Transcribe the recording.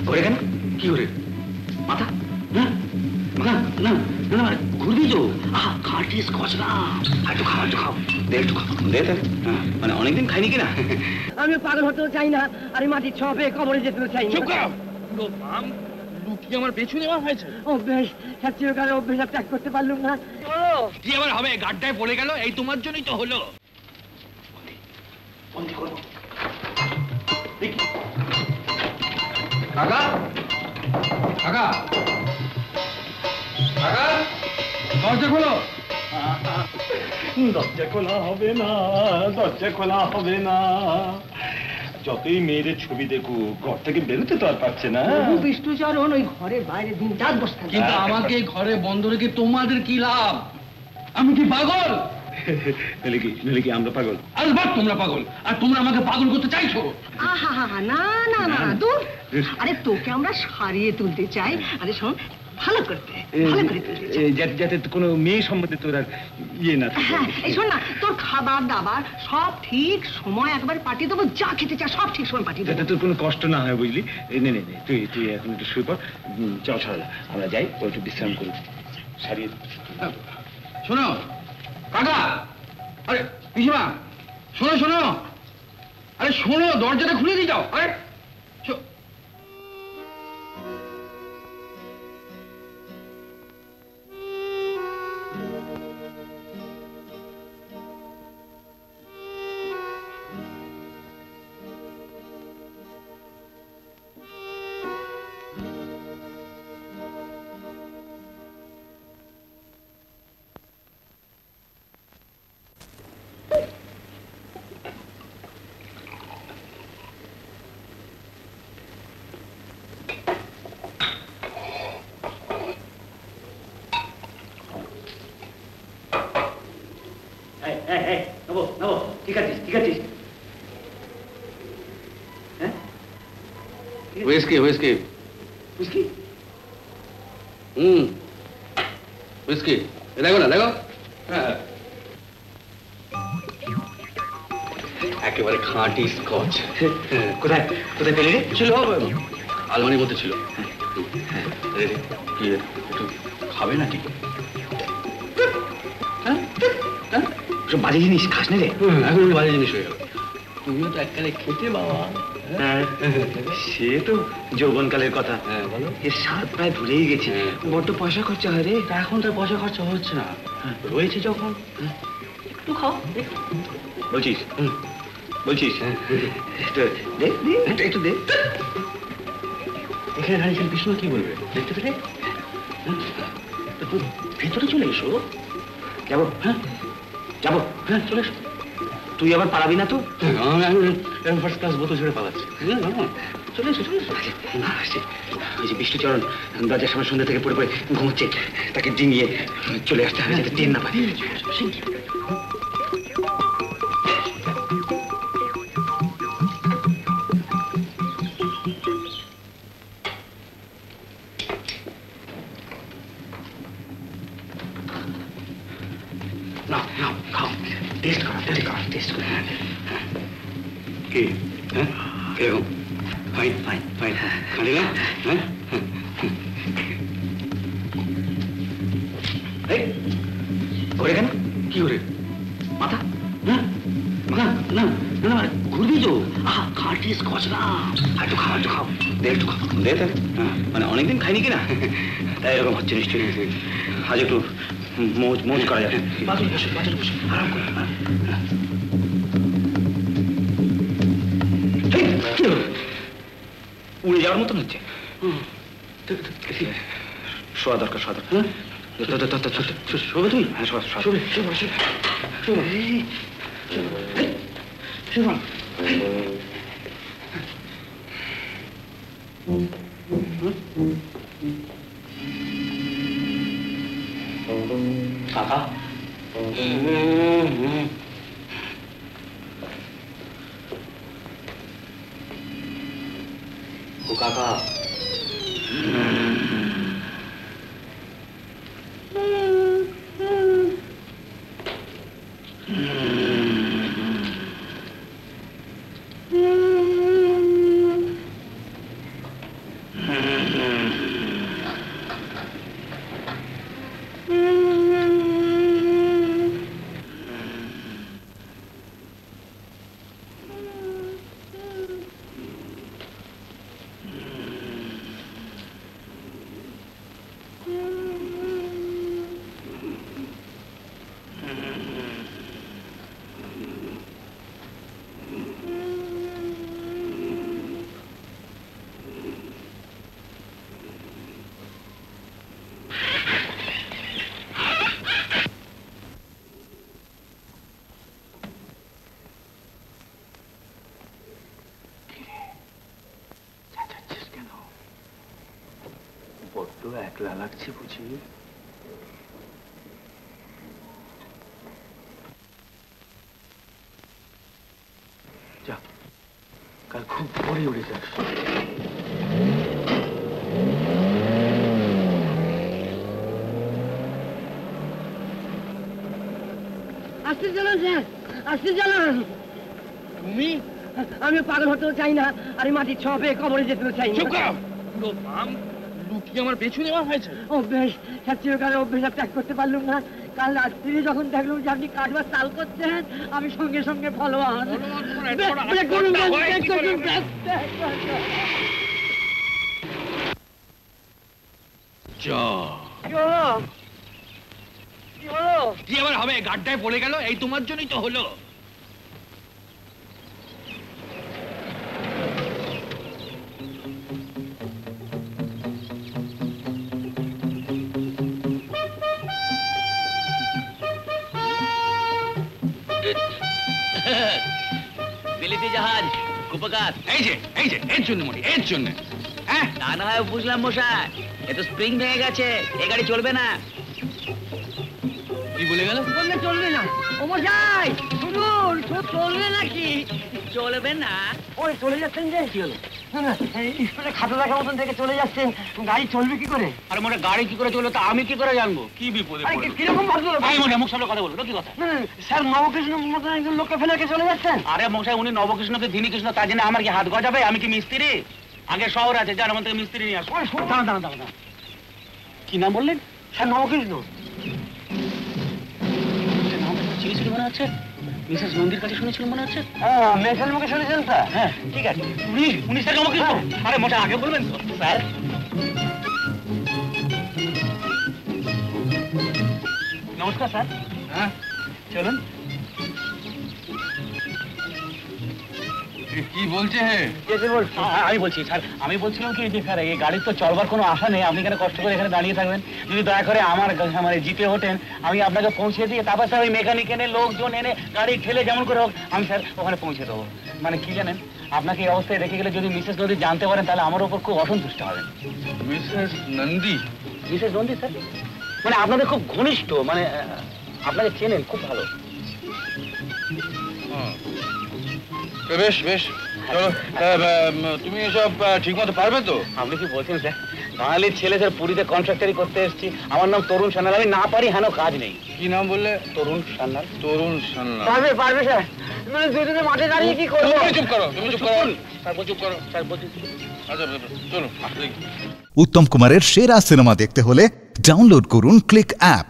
ঘুরে কেন? কি ঘুরে? মাথা না না না ঘুরবি তো। খাঁটি স্কচ না, একটু খাও একটু খাও, দে একটু খাও, দে তাহলে। মানে অনেকদিন খাইনি কিনা। আমি পাগল হতেও চাই না, আর মাটির ছোঁয়া কবরে যেতেও চাই না। আমার পেছু নেওয়া হয়েছে। অভ্যেস, চিরকালের অভ্যেস ত্যাগ করতে পারলাম না। কি আবার হবে? গাড্ডায় পড়ে গেল, এই তোমার জন্যই তো হলো। কাকা কাকা কাকা, দরজা খোলো। দরজা খোলা হবে না, দরজা খোলা হবে না। যতই মেয়েদের ছবি দেখুক, ঘর থেকে বেরোতে তো আর পারছে না। বিষ্ণুচরণ ওই ঘরের বাইরে দিন রাত বসতে। কিন্তু আমাকে ঘরে বন্ধ রেখে তোমাদের কি লাভ? আমি কি পাগল? নইলে কি আমরা পাগল? আলবাত তোমরা পাগল, আর তোমরা আমাকে পাগল করতে চাইছো। না না না দূর। আরে তোকে আমরা সারিয়ে তুলতে চাই। আরে শোন, ভালো করতে ভালো করে তুলতে চাই, যাতে কোনো মেয়ে সম্বন্ধে তোর আর ইয়ে না থাকে। হ্যাঁ, এই শোন না, তোর খাবার দাবার সব ঠিক সময় একবার পাঠিয়ে দেবো, যা খেতে চাস সব ঠিক সময় পাঠিয়ে দেবো। যাতে তোর কোনো কষ্ট না হয়, বুঝলি? নে নে নে, তুই এখন একটু শুয়ে পড়। চল সরলা, আমরা যাই, ও একটু বিশ্রাম করি, সারিয়ে। শোনো কাকা, আরে পিসিমা, শোনো শোনো, আরে শোনো, দরজাটা খুলে দিয়ে যাও। আরে Whiskey. Whiskey? দেখো না, দেখো। একেবারে খাঁটি স্কচ। কোথায় কোথায় পেলি রে? ছিল আলমারির মধ্যে ছিল। কি একটু খাবে নাকি? সব বাজে জিনিস খাস না রে। এখন বাজে জিনিস হয়ে গেল। তুমিও তো এককালে খেতে বাবা। সে তো যৌবনকালের কথা। বলো। এর স্বাদ প্রায় ভুলেই গেছি। বড্ড পয়সা খরচা হয় রে। এখন তো পয়সা খরচা হচ্ছে না, রয়েছে যখন একটু খাও। বলছিস? একটু দে। এখানে দাঁড়িয়ে বিষ্ণু কি বলবে দেখতে পেলে? তুই ভেতরে চলে এসো। যাবো? যাবো। চলে এসো। তুই আবার পালাবি না তো? আমি ফার্স্ট ক্লাস বোতল ছেড়ে পালাচ্ছি। চলে এসো চলে এসো। ওই যে বিষ্ণুচরণ দরজার সামনে সন্ধ্যা থেকে পড়ে পড়ে ঘুমোচ্ছে, তাকে ডিঙিয়ে চলে আসতে হবে যাতে টেন না পায়। নাও খাও, টেস্ট করো। কি এরকম? ফাইন খালি না? ঘুরে কেন? কি ঘুরে? মাথা না না না ঘুরবি তো। খাঁটি স্কচ না, একটু খাও একটু খাও, দে একটু খাও, দে তাহলে। মানে অনেকদিন খাইনি কিনা, তাই এরকম হচ্ছে নিশ্চয়ই। আজ একটু মৌজ করা যাবে। বাজল বসে আরাম করে। উড়ে যাওয়ার মতন হচ্ছে। শোয়া দরকার। শোবে তুই? হ্যাঁ শোবে। কাকা ও কাকা, একলা লাগছে বুঝি। যা, কাল খুব ভোরে উড়ে যাস। আসতে চালান স্যার, আসতে চালান। তুমি আমি পাগল হতেও চাই না, আর এই মাটির ছপে কবরে যেতেও চাই না। চুপ করো। লুকিয়ে আমার পেছু নেওয়া হয়েছে। অভ্যেস, স্যার চিরকালের অভ্যেস আর ত্যাগ করতে পারলাম না। কাল রাত্রি যখন দেখলাম যে আপনি কাজ বা চাল করছেন, আমি সঙ্গে সঙ্গে ফলোয়ার। কি আবার হবে? গাড্ডায় পড়ে গেল, এই তোমার জন্যই তো হলো। বিলিতি জাহাজ উপকার। এই যে এর জন্য মরি, এর জন্য। হ্যাঁ, তা না হয় বুঝলাম মশাই, এ তো স্প্রিং ভেঙে গেছে, এ গাড়ি চলবে না। কি বলে গেল? বললে চলবে না। ও মশাই শুনুন, চলবে নাকি? চলবে না? ওই চলে যাচ্ছেন যে? কি হলো? স্কুলে খাতা দেখার মতন থেকে চলে যাচ্ছেন, গাড়ি চলবে কি করে? আরে মোটা গাড়ি কি করে চললো তা আমি কি করে জানবো? কি বিপদে আরে পড়লো? কিরকম ভদ্রলোক? ভাই মোটা মুখ সামনে কথা বলবো, কি কথা? স্যার নবকৃষ্ণ মতন একজন লোককে ফেলে রেখে চলে যাচ্ছেন? আরে মশাই, উনি নবকৃষ্ণকে ধীনী কৃষ্ণ, তার জন্য আমার কি হাত গজাবে? আমি কি মিস্ত্রি? আগে শহর আছে, যার আমার থেকে মিস্ত্রি নিয়ে আসো। ওই শোনো, দাঁড়া। কি নাম বললেন? স্যার নবকৃষ্ণ। চিনেছিল মনে হচ্ছে, মিসেস নন্দীর কাছে শুনেছিল মনে হচ্ছে। মেয়েছেন মুখে শুনেছেন স্যার? হ্যাঁ, ঠিক আছে। উনি স্যার নবকৃষ্ণ? আরে মোটা আগে বলবেন তো স্যার। নমস্কার স্যার। হ্যাঁ, চলুন। কি বলছে? আমি বলছি স্যার, আমি বলছিলাম কি যে স্যার, এই গাড়ির তো চলবার কোনো আশা নেই, আপনি কেন কষ্ট করে এখানে দাঁড়িয়ে থাকবেন? যদি দয়া করে আমার মানে জিপে ওঠেন, আমি আপনাকে পৌঁছে দিয়ে তারপর স্যার ওই মেকানিক এনে, লোকজন এনে, গাড়ি ঠেলে যেমন করে হোক আমি স্যার ওখানে পৌঁছে দেবো। মানে কি জানেন, আপনাকে এই অবস্থায় রেখে গেলে যদি মিসেস নন্দী জানতে পারেন, তাহলে আমার ওপর খুব অসন্তুষ্ট হবেন। Mrs Nandi? Mrs Nandi sir মানে আপনাদের খুব ঘনিষ্ঠ, মানে আপনাকে চেনেন খুব ভালো। বেশ বেশ, চলো। তুমি এসব ঠিক মতো পারবে তো? আপনি কি বলছেন স্যার? বাঙালির ছেলে স্যার, পুরীতে কন্ট্রাক্টারি করতে এসেছি। আমার নাম তরুণ সান্যাল, আমি না পারি হেন কাজ নেই। কি নাম বললে? তরুণ সান্যাল। তরুণ সান্যাল। পারবে স্যার। মানে দুজনে মাঠে দাঁড়িয়ে কি করবো? তুমি চুপ করো, তুমি চুপ করো। স্যার চুপ করো। স্যার বলছি। আচ্ছা, চলো। উত্তম কুমারের সেরা সিনেমা দেখতে হলে ডাউনলোড করুন ক্লিক অ্যাপ।